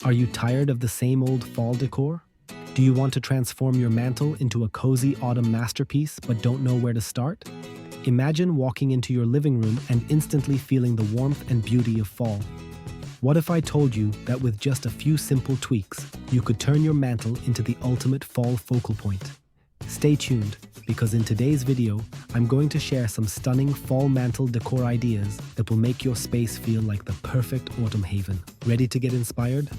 Are you tired of the same old fall decor? Do you want to transform your mantle into a cozy autumn masterpiece but don't know where to start? Imagine walking into your living room and instantly feeling the warmth and beauty of fall. What if I told you that with just a few simple tweaks, you could turn your mantle into the ultimate fall focal point? Stay tuned, because in today's video, I'm going to share some stunning fall mantle decor ideas that will make your space feel like the perfect autumn haven. Ready to get inspired?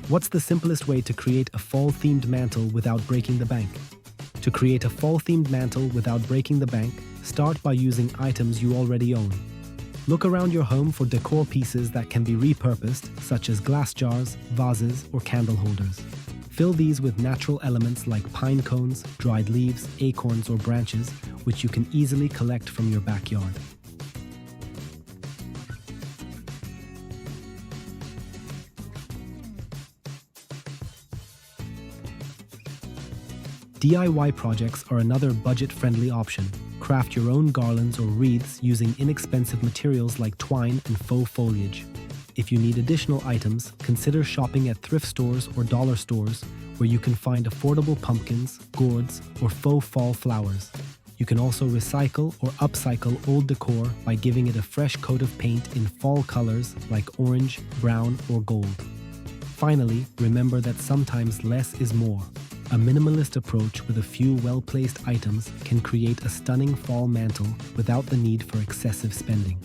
What's the simplest way to create a fall-themed mantle without breaking the bank? To create a fall-themed mantle without breaking the bank, start by using items you already own. Look around your home for decor pieces that can be repurposed, such as glass jars, vases, or candle holders. Fill these with natural elements like pine cones, dried leaves, acorns, or branches, which you can easily collect from your backyard. DIY projects are another budget-friendly option. Craft your own garlands or wreaths using inexpensive materials like twine and faux foliage. If you need additional items, consider shopping at thrift stores or dollar stores where you can find affordable pumpkins, gourds, or faux fall flowers. You can also recycle or upcycle old decor by giving it a fresh coat of paint in fall colors like orange, brown, or gold. Finally, remember that sometimes less is more. A minimalist approach with a few well-placed items can create a stunning fall mantle without the need for excessive spending.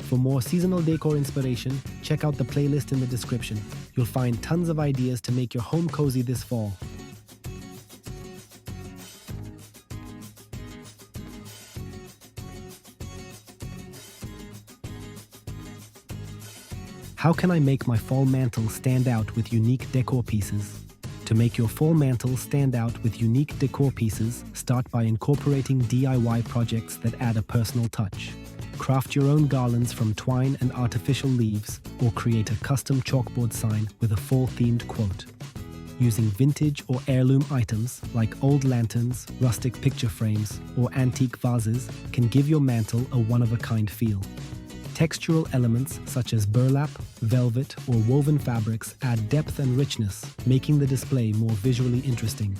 For more seasonal decor inspiration, check out the playlist in the description. You'll find tons of ideas to make your home cozy this fall. How can I make my fall mantle stand out with unique decor pieces? To make your fall mantle stand out with unique decor pieces, start by incorporating DIY projects that add a personal touch. Craft your own garlands from twine and artificial leaves, or create a custom chalkboard sign with a fall-themed quote. Using vintage or heirloom items like old lanterns, rustic picture frames, or antique vases can give your mantle a one-of-a-kind feel. Textural elements such as burlap, velvet, or woven fabrics add depth and richness, making the display more visually interesting.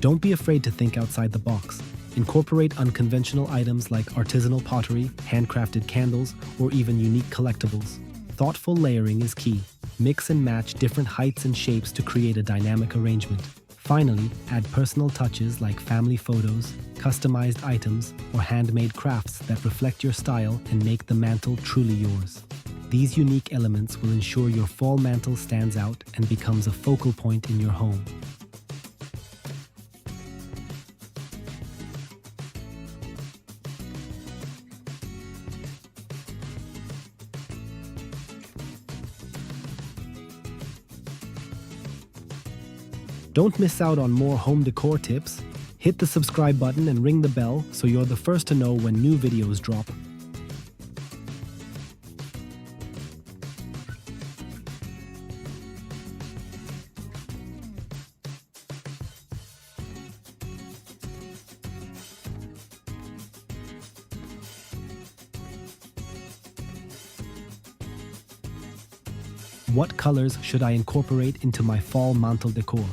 Don't be afraid to think outside the box. Incorporate unconventional items like artisanal pottery, handcrafted candles, or even unique collectibles. Thoughtful layering is key. Mix and match different heights and shapes to create a dynamic arrangement. Finally, add personal touches like family photos, customized items, or handmade crafts that reflect your style and make the mantle truly yours. These unique elements will ensure your fall mantle stands out and becomes a focal point in your home. Don't miss out on more home decor tips. Hit the subscribe button and ring the bell so you're the first to know when new videos drop. What colors should I incorporate into my fall mantle decor?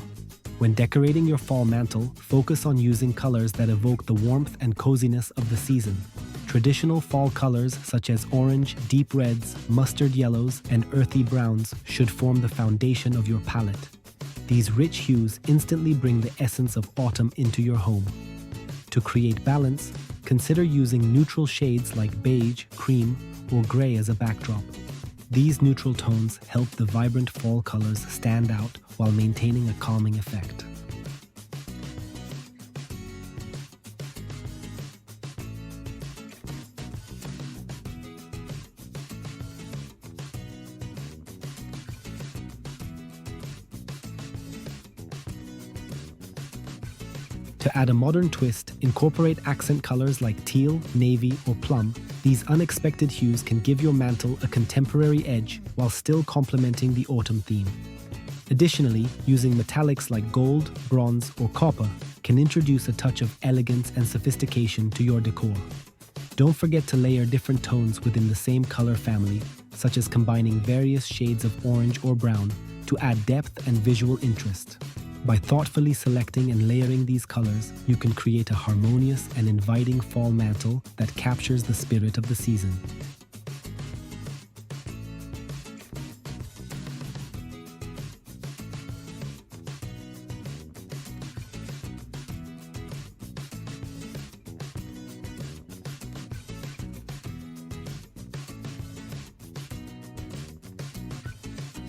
When decorating your fall mantle, focus on using colors that evoke the warmth and coziness of the season. Traditional fall colors such as orange, deep reds, mustard yellows, and earthy browns should form the foundation of your palette. These rich hues instantly bring the essence of autumn into your home. To create balance, consider using neutral shades like beige, cream, or gray as a backdrop. These neutral tones help the vibrant fall colors stand out while maintaining a calming effect. To add a modern twist, incorporate accent colors like teal, navy, or plum. These unexpected hues can give your mantel a contemporary edge while still complementing the autumn theme. Additionally, using metallics like gold, bronze, or copper can introduce a touch of elegance and sophistication to your decor. Don't forget to layer different tones within the same color family, such as combining various shades of orange or brown to add depth and visual interest. By thoughtfully selecting and layering these colors, you can create a harmonious and inviting fall mantel that captures the spirit of the season.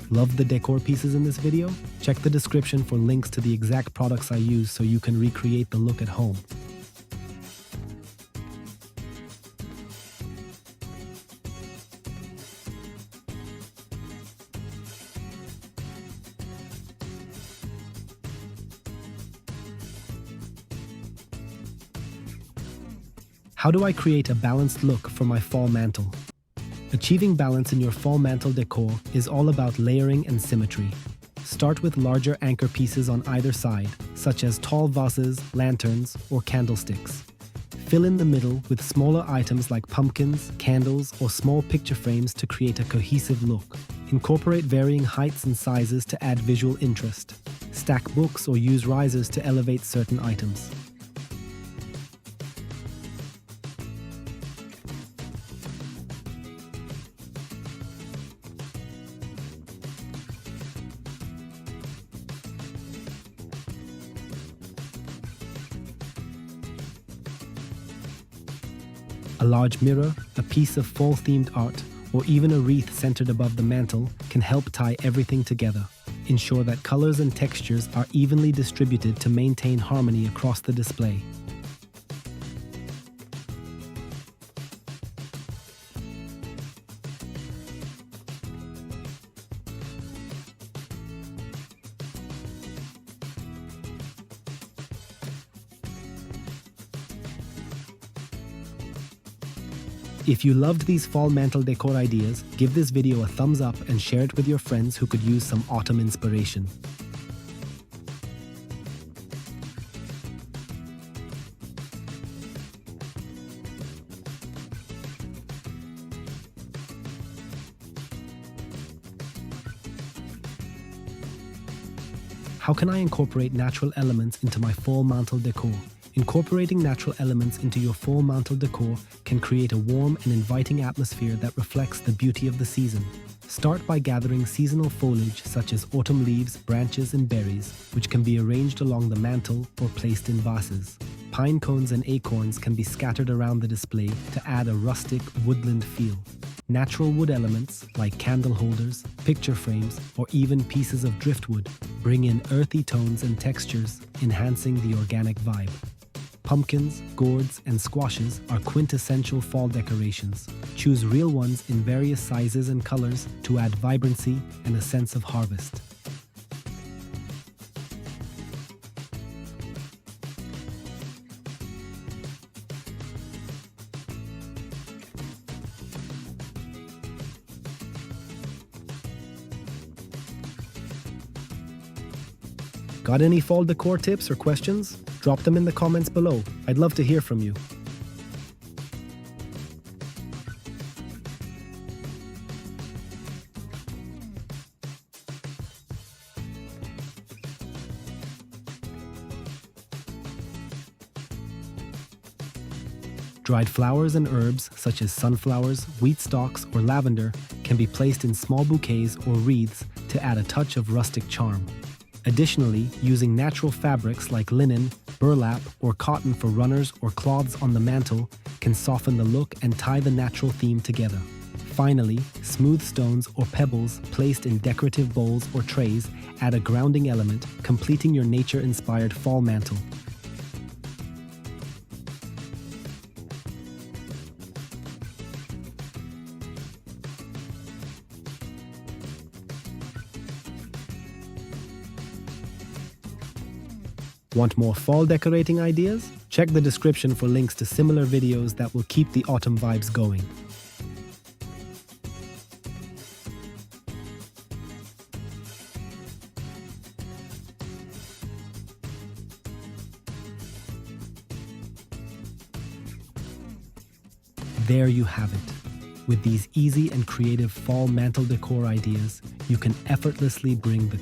Love the decor pieces in this video? Check the description for links to the exact products I use so you can recreate the look at home. How do I create a balanced look for my fall mantel? Achieving balance in your fall mantel decor is all about layering and symmetry. Start with larger anchor pieces on either side, such as tall vases, lanterns, or candlesticks. Fill in the middle with smaller items like pumpkins, candles, or small picture frames to create a cohesive look. Incorporate varying heights and sizes to add visual interest. Stack books or use risers to elevate certain items. A large mirror, a piece of fall-themed art, or even a wreath centered above the mantel can help tie everything together. Ensure that colors and textures are evenly distributed to maintain harmony across the display. If you loved these fall mantel decor ideas, give this video a thumbs up and share it with your friends who could use some autumn inspiration. How can I incorporate natural elements into my fall mantel decor? Incorporating natural elements into your fall mantel decor can create a warm and inviting atmosphere that reflects the beauty of the season. Start by gathering seasonal foliage such as autumn leaves, branches, and berries, which can be arranged along the mantel or placed in vases. Pine cones and acorns can be scattered around the display to add a rustic, woodland feel. Natural wood elements, like candle holders, picture frames, or even pieces of driftwood, bring in earthy tones and textures, enhancing the organic vibe. Pumpkins, gourds, and squashes are quintessential fall decorations. Choose real ones in various sizes and colors to add vibrancy and a sense of harvest. Got any fall decor tips or questions? Drop them in the comments below. I'd love to hear from you. Dried flowers and herbs such as sunflowers, wheat stalks, or lavender can be placed in small bouquets or wreaths to add a touch of rustic charm. Additionally, using natural fabrics like linen, burlap, or cotton for runners or cloths on the mantel can soften the look and tie the natural theme together. Finally, smooth stones or pebbles placed in decorative bowls or trays add a grounding element, completing your nature-inspired fall mantel. Want more fall decorating ideas? Check the description for links to similar videos that will keep the autumn vibes going. There you have it. With these easy and creative fall mantel decor ideas, you can effortlessly bring the